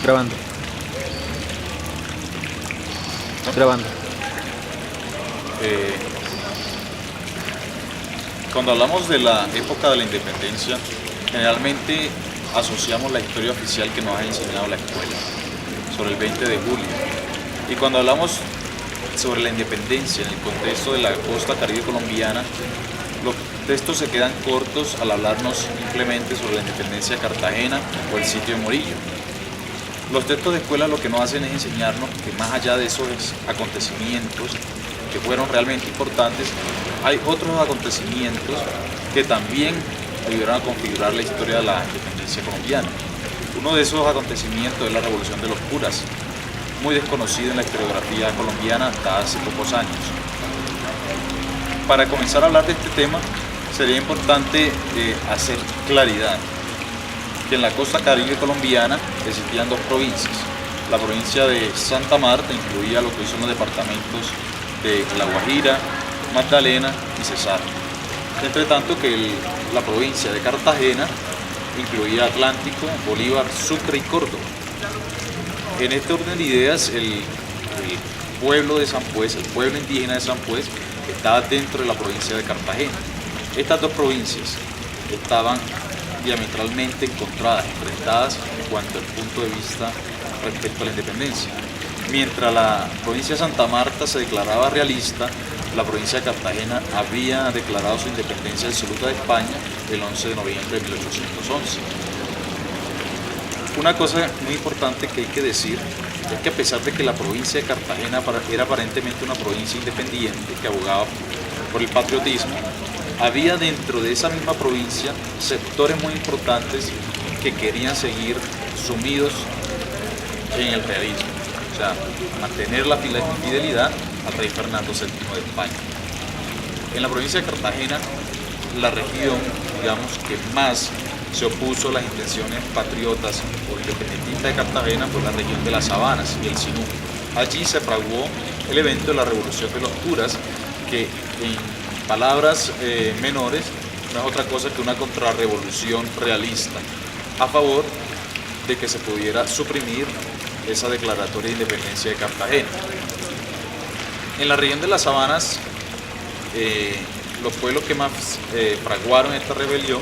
Grabando. Grabando. Cuando hablamos de la época de la independencia, generalmente asociamos la historia oficial que nos ha enseñado la escuela sobre el 20 de julio. Y cuando hablamos sobre la independencia en el contexto de la costa caribe colombiana, los textos se quedan cortos al hablarnos simplemente sobre la independencia de Cartagena o el sitio de Morillo. Los textos de escuela lo que nos hacen es enseñarnos que más allá de esos acontecimientos que fueron realmente importantes, hay otros acontecimientos que también ayudaron a configurar la historia de la independencia colombiana. Uno de esos acontecimientos es la Revolución de los Curas, muy desconocido en la historiografía colombiana hasta hace pocos años. Para comenzar a hablar de este tema, sería importante hacer claridad que en la costa caribe colombiana existían dos provincias. La provincia de Santa Marta incluía lo que hoy son los departamentos de La Guajira, Magdalena y Cesar. Entre tanto que la provincia de Cartagena incluía Atlántico, Bolívar, Sucre y Córdoba. En este orden de ideas, el pueblo de Sampuez, el pueblo indígena de Sampuez, estaba dentro de la provincia de Cartagena. Estas dos provincias estaban diametralmente encontradas, enfrentadas en cuanto al punto de vista respecto a la independencia. Mientras la provincia de Santa Marta se declaraba realista, la provincia de Cartagena había declarado su independencia absoluta de España el 11 de noviembre de 1811. Una cosa muy importante que hay que decir es que a pesar de que la provincia de Cartagena era aparentemente una provincia independiente que abogaba por el patriotismo, había dentro de esa misma provincia sectores muy importantes que querían seguir sumidos en el realismo, o sea, mantener la fidelidad al rey Fernando VII de España. En la provincia de Cartagena, la región, digamos, que más se opuso a las intenciones patriotas o independentistas de Cartagena fue la región de las Sabanas y el Sinú. Allí se fraguó el evento de la Revolución de los Curas, que en palabras menores no es otra cosa que una contrarrevolución realista a favor de que se pudiera suprimir esa declaratoria de independencia de Cartagena. En la región de las Sabanas, los pueblos que más fraguaron esta rebelión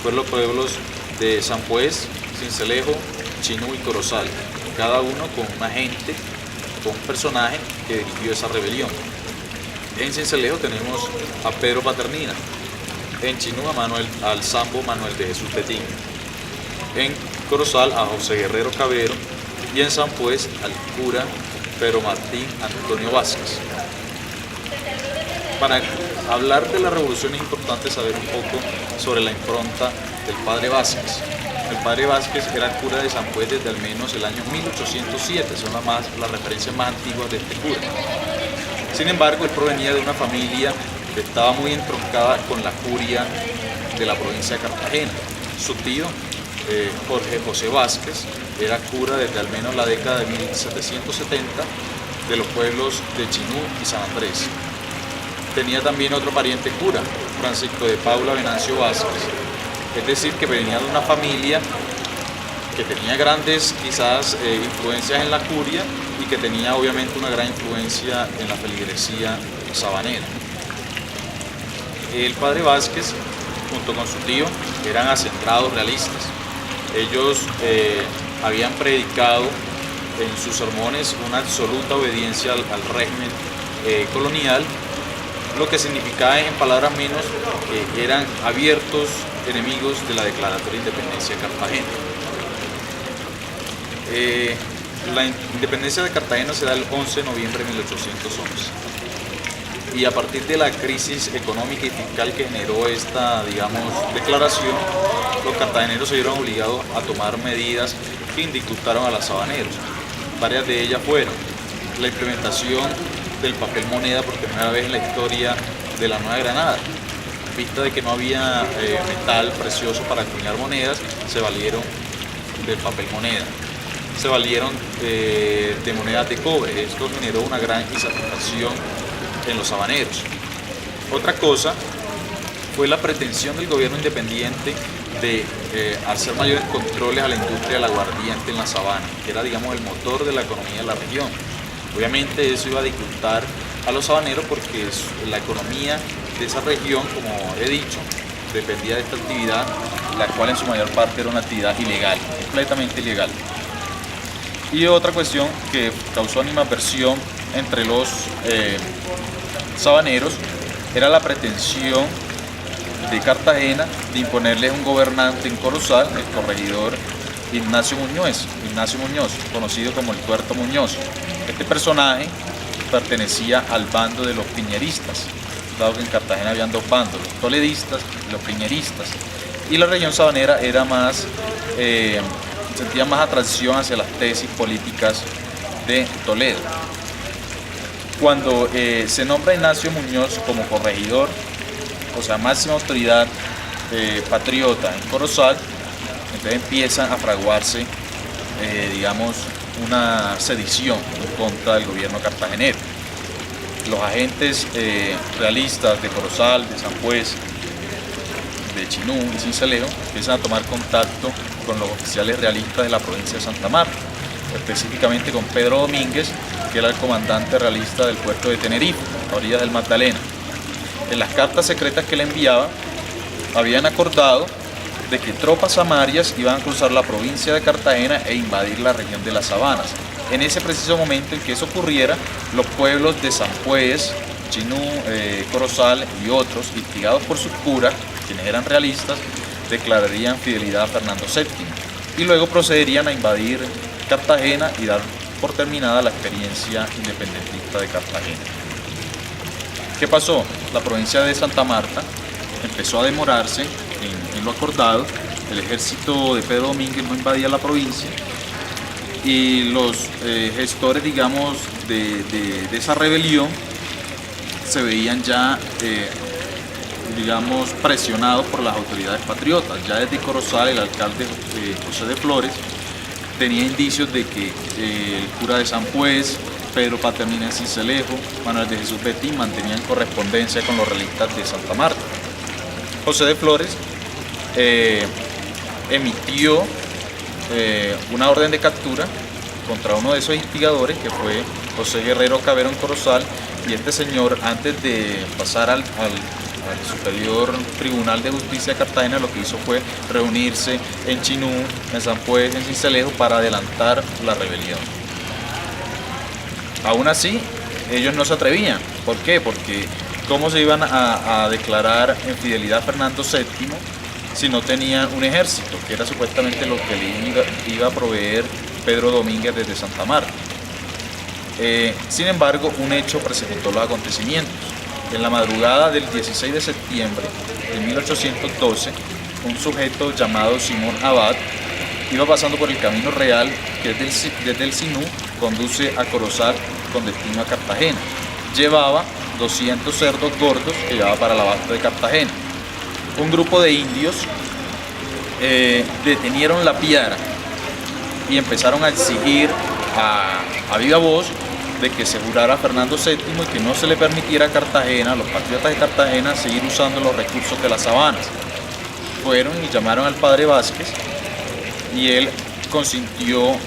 fueron los pueblos de Sampuez, Sincelejo, Chinú y Corozal, cada uno con un agente, con un personaje que dirigió esa rebelión. En Sincelejo tenemos a Pedro Paternina, en Chinú al Sambo Manuel de Jesús Tetín, en Corozal a José Guerrero Cabero y en Sampuez al cura Pedro Martín Antonio Vázquez. Para hablar de la revolución es importante saber un poco sobre la impronta del padre Vázquez. El padre Vázquez era cura de Sampuez desde al menos el año 1807, son las referencias más antiguas de este cura. Sin embargo, él provenía de una familia que estaba muy entroncada con la curia de la provincia de Cartagena. Su tío, Jorge José Vázquez, era cura desde al menos la década de 1770 de los pueblos de Chinú y San Andrés. Tenía también otro pariente cura, Francisco de Paula Venancio Vázquez, es decir, que venía de una familia que tenía grandes quizás influencias en la curia y que tenía obviamente una gran influencia en la feligresía sabanera. El padre Vázquez, junto con su tío, eran hacendados realistas. Ellos habían predicado en sus sermones una absoluta obediencia al régimen colonial, lo que significaba en palabras menos que eran abiertos enemigos de la declaratoria de independencia de Cartagena. La independencia de Cartagena se da el 11 de noviembre de 1811 y a partir de la crisis económica y fiscal que generó esta, digamos, declaración, los cartageneros se vieron obligados a tomar medidas que indisgustaron a los sabaneros. Varias de ellas fueron la implementación del papel moneda por primera vez en la historia de la Nueva Granada. En vista de que no había metal precioso para acuñar monedas, se valieron del papel moneda. Se valieron de monedas de cobre. Esto generó una gran insatisfacción en los sabaneros. Otra cosa fue la pretensión del gobierno independiente de hacer mayores controles a la industria del aguardiente en la sabana, que era, digamos, el motor de la economía de la región. Obviamente eso iba a dificultar a los sabaneros porque la economía de esa región, como he dicho, dependía de esta actividad, la cual en su mayor parte era una actividad ilegal, completamente ilegal. Y otra cuestión que causó animadversión entre los sabaneros era la pretensión de Cartagena de imponerles un gobernante en Corozal, el corregidor Ignacio Muñoz, conocido como el Tuerto Muñoz. Este personaje pertenecía al bando de los piñeristas, dado que en Cartagena habían dos bandos, los toledistas y los piñeristas. Y la región sabanera era más, sentía más atracción hacia las tesis políticas de Toledo. Cuando se nombra a Ignacio Muñoz como corregidor, o sea, máxima autoridad patriota en Corozal, entonces empieza a fraguarse, digamos, una sedición en contra del gobierno cartagenero. Los agentes realistas de Corozal, de San Juez, de Chinú y Sincelejo empiezan a tomar contacto con los oficiales realistas de la provincia de Santa Marta, específicamente con Pedro Domínguez, que era el comandante realista del puerto de Tenerife, a orillas del Magdalena. En las cartas secretas que le enviaba, habían acordado de que tropas samarias iban a cruzar la provincia de Cartagena e invadir la región de las Sabanas. En ese preciso momento en que eso ocurriera, los pueblos de San Juez, Chinú, Corozal y otros, instigados por sus curas, quienes eran realistas, declararían fidelidad a Fernando VII y luego procederían a invadir Cartagena y dar por terminada la experiencia independentista de Cartagena. ¿Qué pasó? La provincia de Santa Marta empezó a demorarse en lo acordado, el ejército de Pedro Domínguez no invadía la provincia y los gestores, digamos, de esa rebelión se veían ya, digamos, presionados por las autoridades patriotas. Ya desde Corozal, el alcalde José de Flores tenía indicios de que el cura de San Juez, Pedro Paternina de Sincelejo, Manuel de Jesús Betín mantenían correspondencia con los realistas de Santa Marta. José de Flores emitió una orden de captura contra uno de esos instigadores, que fue José Guerrero Cabero en Corozal, y este señor, antes de pasar al Superior Tribunal de Justicia de Cartagena, lo que hizo fue reunirse en Chinú, en San Juez, en Sincelejo, para adelantar la rebelión. Aún así, ellos no se atrevían. ¿Por qué? Porque ¿cómo se iban a declarar en fidelidad a Fernando VII si no tenían un ejército, que era supuestamente lo que le iba a proveer Pedro Domínguez desde Santa Marta? Sin embargo, un hecho precipitó los acontecimientos. En la madrugada del 16 de septiembre de 1812, un sujeto llamado Simón Abad iba pasando por el camino real que desde el Sinú conduce a Corozal con destino a Cartagena. Llevaba 200 cerdos gordos que llevaba para el abasto de Cartagena. Un grupo de indios detenieron la piara y empezaron a exigir a viva voz de que se jurara a Fernando VII y que no se le permitiera a Cartagena, a los patriotas de Cartagena, seguir usando los recursos de las sabanas. Fueron y llamaron al padre Vázquez y él consintió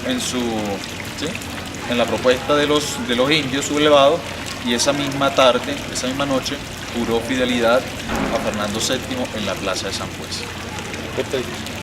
en la propuesta de los indios sublevados, y esa misma tarde, esa misma noche, juró fidelidad a Fernando VII en la plaza de San Juez.